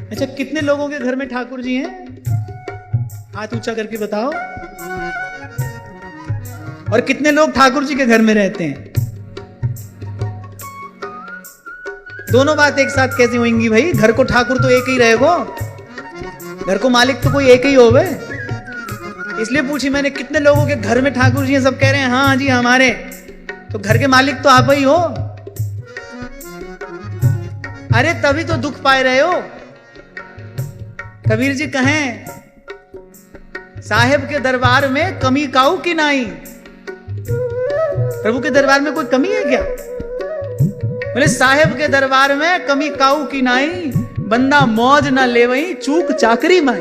अच्छा, कितने लोगों के घर में ठाकुर जी हैं? हाथ ऊंचा करके बताओ। और कितने लोग ठाकुर जी के घर में रहते हैं? दोनों बात एक साथ कैसे होंगी भाई? घर को ठाकुर तो एक ही रहेगो, घर को मालिक तो कोई एक ही होवे। इसलिए पूछी मैंने, कितने लोगों के घर में ठाकुर जी हैं? सब कह रहे हैं हाँ जी हमारे। तो घर के मालिक तो आप ही हो। अरे तभी तो दुख पाए रहे हो। कबीर जी कहें, साहेब के दरबार में कमी काऊ की नाई। प्रभु के दरबार में कोई कमी है क्या? बोले साहेब के दरबार में कमी काऊ की नाई, बंदा मौज ना ले वही चूक चाकरी माई।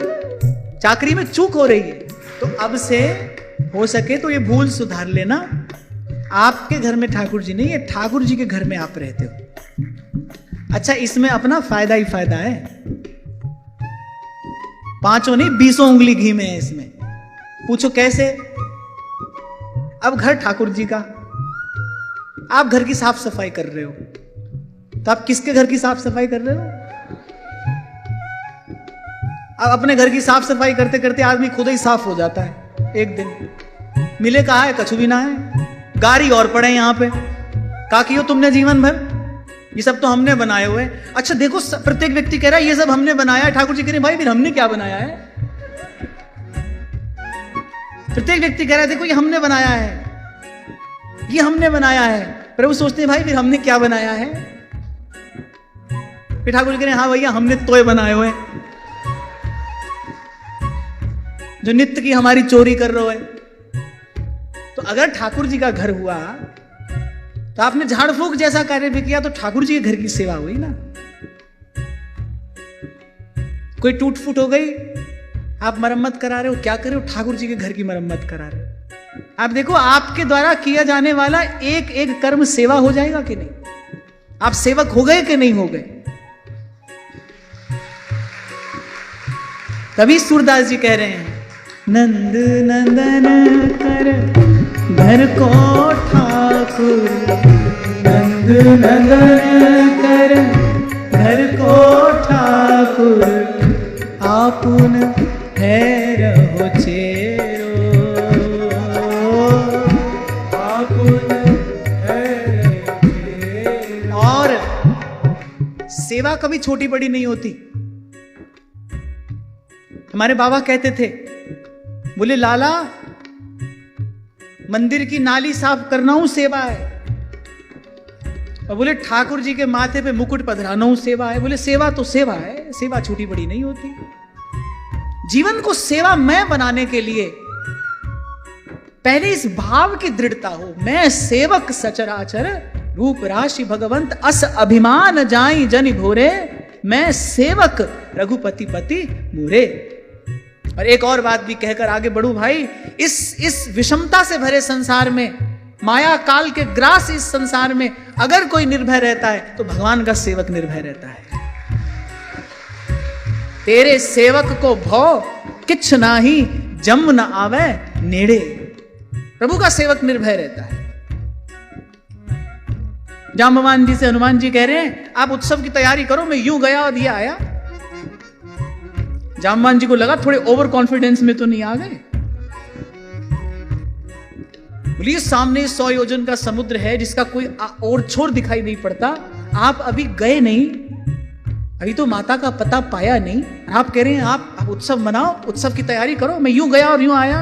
चाकरी में चूक हो रही है, तो अब से हो सके तो ये भूल सुधार लेना। आपके घर में ठाकुर जी नहीं, ये ठाकुर जी के घर में आप रहते हो। अच्छा, इसमें अपना फायदा ही फायदा है। 5 नहीं 20 उंगली घी में है इसमें। पूछो कैसे? अब घर ठाकुर जी का, आप घर की साफ सफाई कर रहे हो, तो आप किसके घर की साफ सफाई कर रहे हो? अब अपने घर की साफ सफाई करते करते आदमी खुद ही साफ हो जाता है। एक दिन मिले कहा है, कछु भी ना है, गारी और पड़े यहां पे। का कियो तुमने जीवन भर? ये सब तो हमने बनाए हुए। अच्छा देखो, प्रत्येक व्यक्ति कह रहा है ये सब हमने बनाया है। ठाकुर जी कह रहे भाई फिर हमने क्या बनाया है? प्रत्येक व्यक्ति कह रहा है देखो ये हमने बनाया है, ये हमने बनाया है। प्रभु सोचते हैं भाई फिर हमने क्या बनाया है? फिर ठाकुर जी कह रहे हैं हाँ भैया हमने तोय बनाए हुए, जो नित्य की हमारी चोरी कर रहे हो। तो अगर ठाकुर जी का घर हुआ तो आपने झाड़ फूक जैसा कार्य भी किया, तो ठाकुर जी के घर की सेवा हुई ना। कोई टूट फूट हो गई, आप मरम्मत करा रहे हो, क्या कर रहे हो? ठाकुर जी के घर की मरम्मत करा रहे हो। आप देखो आपके द्वारा किया जाने वाला एक एक कर्म सेवा हो जाएगा कि नहीं? आप सेवक हो गए कि नहीं हो गए? तभी सूरदास जी कह रहे हैं, नंद नंदन कर घर को ठाकुर, नंद नंदन कर घर को ठाकुर, आपुन है रहो चेरो, आपुन है रहो चेरो। और सेवा कभी छोटी बड़ी नहीं होती। हमारे बाबा कहते थे, बोले लाला मंदिर की नाली साफ करना हूं सेवा है, और बोले ठाकुर जी के माथे पे मुकुट पधराना हूं सेवा है। बोले सेवा तो सेवा है, सेवा छोटी बड़ी नहीं होती। जीवन को सेवा मैं बनाने के लिए पहले इस भाव की दृढ़ता हो, मैं सेवक सचराचर रूप राशि भगवंत अस अभिमान जाई जन भोरे, मैं सेवक रघुपति पति मोरे। और एक और बात भी कहकर आगे बढ़ू भाई, इस विषमता से भरे संसार में, माया काल के ग्रास इस संसार में अगर कोई निर्भय रहता है तो भगवान का सेवक निर्भय रहता है। तेरे सेवक को भव किछ नाही, जम न आवे नेड़े। प्रभु का सेवक निर्भय रहता है। जाम्बवान जी से हनुमान जी कह रहे हैं आप उत्सव की तैयारी करो, मैं यूं गया और ये आया। जाम्बवान जी को लगा थोड़े ओवर कॉन्फिडेंस में तो नहीं आ गए। बोलिए सामने 100 योजन का समुद्र है जिसका कोई और छोर दिखाई नहीं पड़ता, आप अभी गए नहीं, अभी तो माता का पता पाया नहीं, आप कह रहे हैं आप उत्सव मनाओ, उत्सव की तैयारी करो, मैं यूं गया और यूं आया।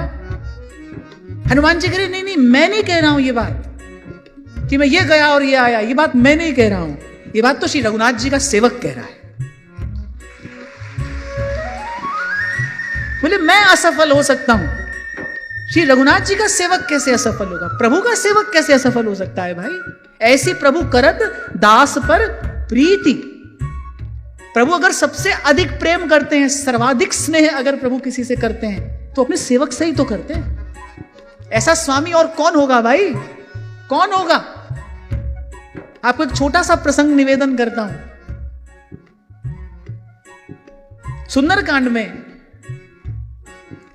हनुमान जी कह रहे नहीं नहीं मैं नहीं कह रहा हूं ये बात कि मैं ये गया और ये आया, ये बात मैं नहीं कह रहा हूं, ये बात तो श्री रघुनाथ जी का सेवक कह रहा है। बोले मैं असफल हो सकता हूं, श्री रघुनाथ जी का सेवक कैसे असफल होगा? प्रभु का सेवक कैसे असफल हो सकता है भाई? ऐसी प्रभु करत दास पर प्रीति। प्रभु अगर सबसे अधिक प्रेम करते हैं, सर्वाधिक स्नेह अगर प्रभु किसी से करते हैं तो अपने सेवक से ही तो करते हैं। ऐसा स्वामी और कौन होगा भाई? कौन होगा? आपको एक छोटा सा प्रसंग निवेदन करता हूं। सुंदरकांड में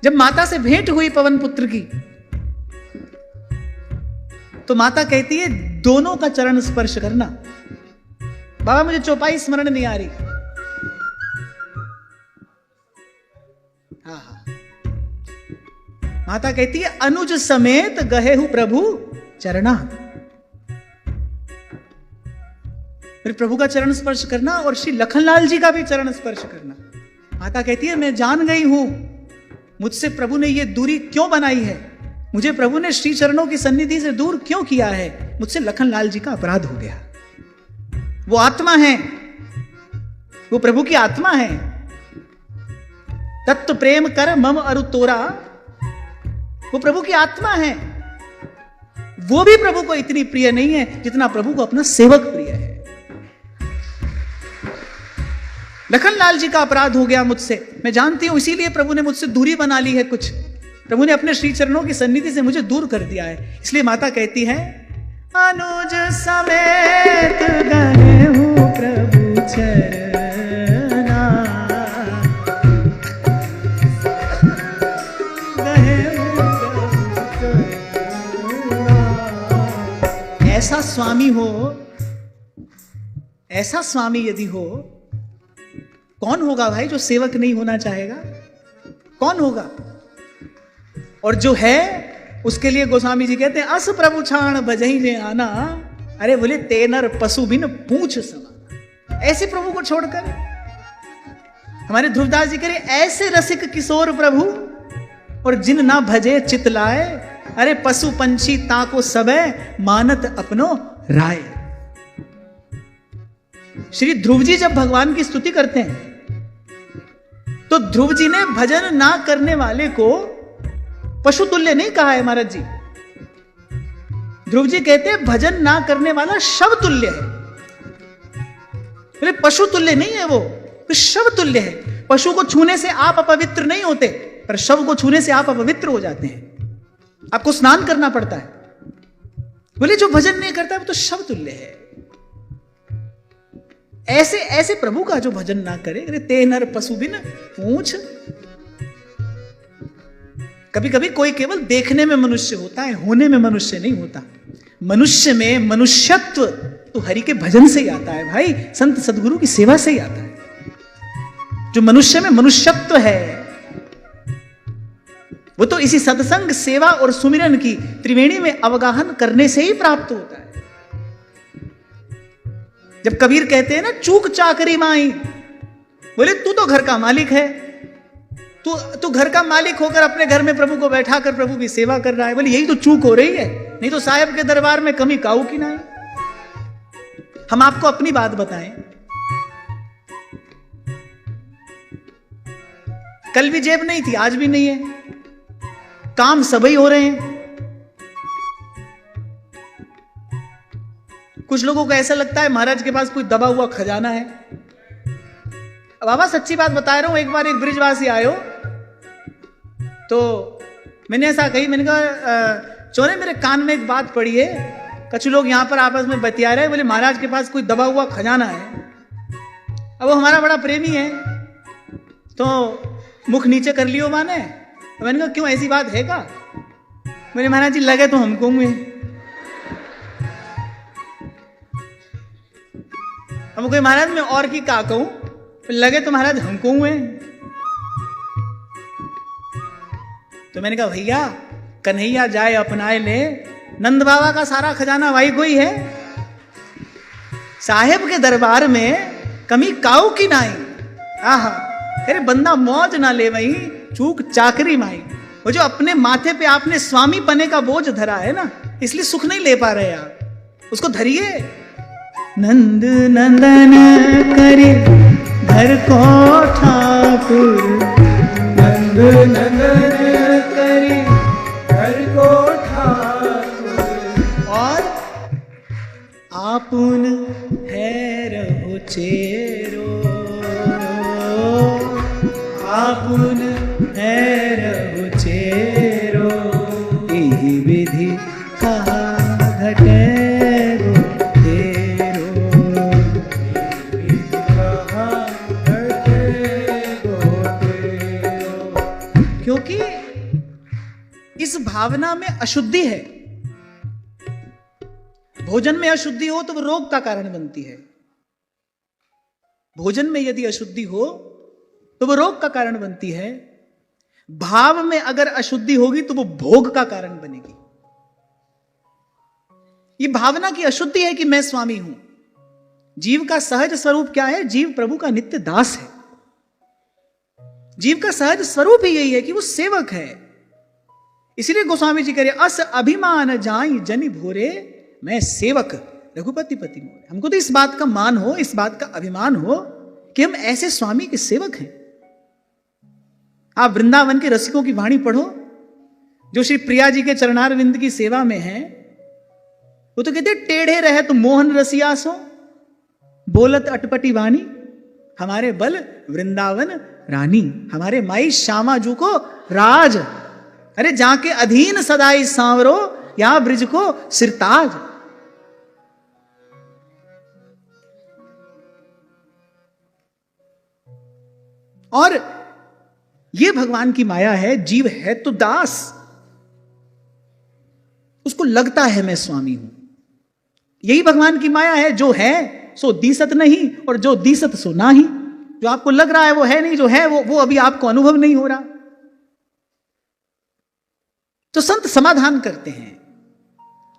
जब माता से भेंट हुई पवन पुत्र की, तो माता कहती है दोनों का चरण स्पर्श करना। बाबा मुझे चौपाई स्मरण नहीं आ रही। माता कहती है अनुज समेत गहे हूं प्रभु चरणा। फिर प्रभु का चरण स्पर्श करना और श्री लखनलाल जी का भी चरण स्पर्श करना। माता कहती है मैं जान गई हूं मुझसे प्रभु ने ये दूरी क्यों बनाई है, मुझे प्रभु ने श्री चरणों की सन्निधि से दूर क्यों किया है, मुझसे लखनलाल जी का अपराध हो गया। वो आत्मा है, वो प्रभु की आत्मा है। तत्व प्रेम कर मम अरु तोरा, वो प्रभु की आत्मा है। वो भी प्रभु को इतनी प्रिय नहीं है जितना प्रभु को अपना सेवक प्रिय है। लखनलाल जी का अपराध हो गया मुझसे, मैं जानती हूं, इसीलिए प्रभु ने मुझसे दूरी बना ली है। कुछ प्रभु ने अपने श्री चरणों की सन्निधि से मुझे दूर कर दिया है। इसलिए माता कहती है अनुज समेत गए हूं प्रभु चरना, गए हूं प्रभु चरना। ऐसा स्वामी हो, ऐसा स्वामी यदि हो, कौन होगा भाई जो सेवक नहीं होना चाहेगा? कौन होगा? और जो है उसके लिए गोस्वामी जी कहते हैं अस प्रभु छाण बजही जे आना। अरे बोले तेनर पशु बिन पूछ समाना। ऐसे प्रभु को छोड़कर हमारे ध्रुवदास जी करे ऐसे रसिक किशोर प्रभु और जिन ना भजे चित लाए। अरे पशु पंछी ताको सबे मानत अपनो राय। श्री ध्रुव जी जब भगवान की स्तुति करते हैं तो ध्रुव जी ने भजन ना करने वाले को पशु तुल्य नहीं कहा है महाराज जी। ध्रुव जी कहते हैं भजन ना करने वाला शव तुल्य है। बोले पशु तुल्य नहीं है वो, तो शव तुल्य है। पशु को छूने से आप अपवित्र नहीं होते, पर शव को छूने से आप अपवित्र हो जाते हैं, आपको स्नान करना पड़ता है। बोले जो भजन नहीं करता है वो तो शव तुल्य है। ऐसे ऐसे प्रभु का जो भजन ना करे, अरे ते नर पशु बिन पूछ। कभी कभी कोई केवल देखने में मनुष्य होता है, होने में मनुष्य नहीं होता। मनुष्य में मनुष्यत्व तो हरि के भजन से ही आता है भाई, संत सदगुरु की सेवा से ही आता है। जो मनुष्य में मनुष्यत्व है वो तो इसी सत्संग, सेवा और सुमिरन की त्रिवेणी में अवगाहन करने से ही प्राप्त होता है। जब कबीर कहते हैं ना चूक चाकरी माई, बोले तू तो घर का मालिक है, तू घर का मालिक होकर अपने घर में प्रभु को बैठा कर प्रभु की सेवा कर रहा है। बोले यही तो चूक हो रही है, नहीं तो साहेब के दरबार में कमी काऊ की ना। हम आपको अपनी बात बताएं, कल भी जेब नहीं थी, आज भी नहीं है, काम सभी हो रहे हैं। कुछ लोगों को ऐसा लगता है महाराज के पास कोई दबा हुआ खजाना है। बाबा सच्ची बात बता रहा हूं, एक बार एक ब्रिजवासी आयो तो मैंने ऐसा कही, मैंने कहा चोरे मेरे कान में एक बात पड़ी है, कुछ लोग यहां पर आपस में बतिया रहे, बोले महाराज के पास कोई दबा हुआ खजाना है। अब वो हमारा बड़ा प्रेमी है तो मुख नीचे कर लियो माने। मैंने कहा क्यों, ऐसी बात है का? बोले महाराज जी लगे तो हमको हुए। हम कोई महाराज मैं और की का कहूं, लगे तो महाराज हमको हुए। तो मैंने कहा भैया कन्हैया जाए अपनाए ले, नंद बाबा का सारा खजाना वही कोई है, साहेब के दरबार में कमी काऊ की नाई। आहा अरे बंदा मौज ना ले वही चूक चाकरी माई। वो जो अपने माथे पे आपने स्वामी पने का बोझ धरा है ना, इसलिए सुख नहीं ले पा रहे आप, उसको धरिए। नंद नंदन करे घर को ठाकुर, नंद नंदन करे घर को ठाकुर। और आपुन है रहो चेरो, आपुन है रहो चेरो। यही विधि कहा घटे इस भावना में अशुद्धि है। भोजन में अशुद्धि हो तो वो रोग का कारण बनती है। भोजन में यदि अशुद्धि हो तो वो रोग का कारण बनती है। भाव में अगर अशुद्धि होगी तो वो भोग का कारण बनेगी। ये भावना की अशुद्धि है कि मैं स्वामी हूं। जीव का सहज स्वरूप क्या है? जीव प्रभु का नित्य दास है। जीव का सहज स्वरूप ही यही है कि वो सेवक है। इसलिए गोस्वामी जी कह रहे अस अभिमान जाई जनि भोरे, मैं सेवक रघुपति पति मोरे। हमको तो इस बात का मान हो, इस बात का अभिमान हो कि हम ऐसे स्वामी के सेवक हैं। आप वृंदावन के रसिकों की वाणी पढ़ो, जो श्री प्रिया जी के चरणारविंद की सेवा में हैं। वो तो कहते टेढ़े रहे तो मोहन रसियासो, बोलत अटपटी वाणी, हमारे बल वृंदावन रानी। हमारे माई श्यामा जू को राज, अरे जाके अधीन सदाई सांवरो, यहां ब्रिज को सिरताज। और ये भगवान की माया है। जीव है तो दास, उसको लगता है मैं स्वामी हूं। यही भगवान की माया है। जो है सो दीसत नहीं, और जो दीसत सो नाही। जो आपको लग रहा है वो है नहीं, जो है वो अभी आपको अनुभव नहीं हो रहा। तो संत समाधान करते हैं।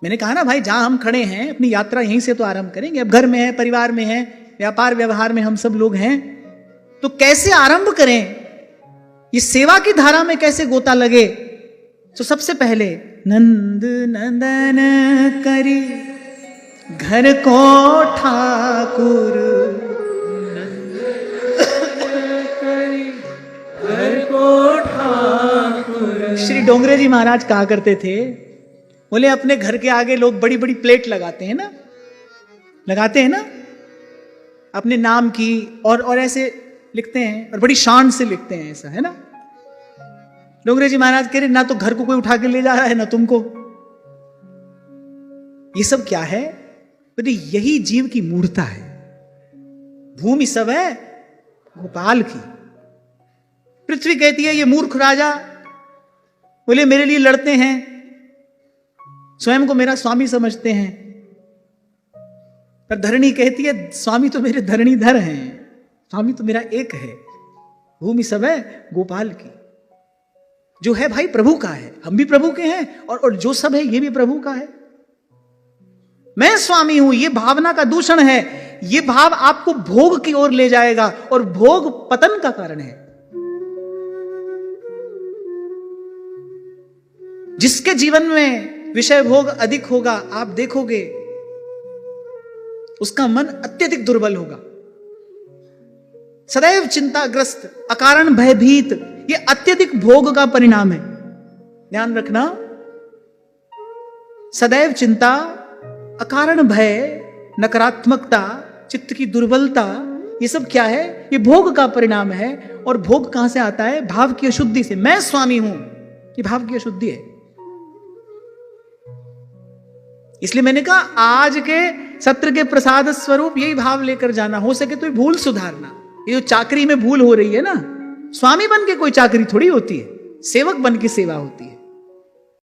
मैंने कहा ना भाई, जहां हम खड़े हैं अपनी यात्रा यहीं से तो आरंभ करेंगे। अब घर में है, परिवार में है, व्यापार व्यवहार में हम सब लोग हैं, तो कैसे आरंभ करें? ये सेवा की धारा में कैसे गोता लगे? तो सबसे पहले नंद नंदन करी घर को ठाकुर, घर को ठाकुर। श्री डोंगरे जी महाराज कहा करते थे, बोले अपने घर के आगे लोग बड़ी बड़ी प्लेट लगाते हैं ना, लगाते हैं ना अपने नाम की, और ऐसे लिखते हैं और बड़ी शान से लिखते हैं, ऐसा है ना। डोंगरे जी महाराज कह रहे ना तो घर को कोई उठा के ले जा रहा है ना तुमको। ये सब क्या है? बोले यही जीव की मूढ़ता है। भूमि सब है गोपाल की। पृथ्वी कहती है ये मूर्ख राजा, बोले मेरे लिए लड़ते हैं, स्वयं को मेरा स्वामी समझते हैं। पर धरणी कहती है स्वामी तो मेरे धरणीधर हैं, स्वामी तो मेरा एक है। भूमि सब है गोपाल की। जो है भाई प्रभु का है, हम भी प्रभु के हैं, और जो सब है ये भी प्रभु का है। मैं स्वामी हूं, ये भावना का दूषण है। ये भाव आपको भोग की ओर ले जाएगा, और भोग पतन का कारण है। जिसके जीवन में विषय भोग अधिक होगा, आप देखोगे उसका मन अत्यधिक दुर्बल होगा, सदैव चिंताग्रस्त, अकारण भयभीत। ये अत्यधिक भोग का परिणाम है। ध्यान रखना, सदैव चिंता, अकारण भय, नकारात्मकता, चित्त की दुर्बलता, ये सब क्या है? ये भोग का परिणाम है। और भोग कहां से आता है? भाव की अशुद्धि से। मैं स्वामी हूं, ये भाव की अशुद्धि है। इसलिए मैंने कहा आज के सत्र के प्रसाद स्वरूप यही भाव लेकर जाना, हो सके तो भूल सुधारना। ये जो चाकरी में भूल हो रही है ना, स्वामी बन के कोई चाकरी थोड़ी होती है, सेवक बन के सेवा होती है।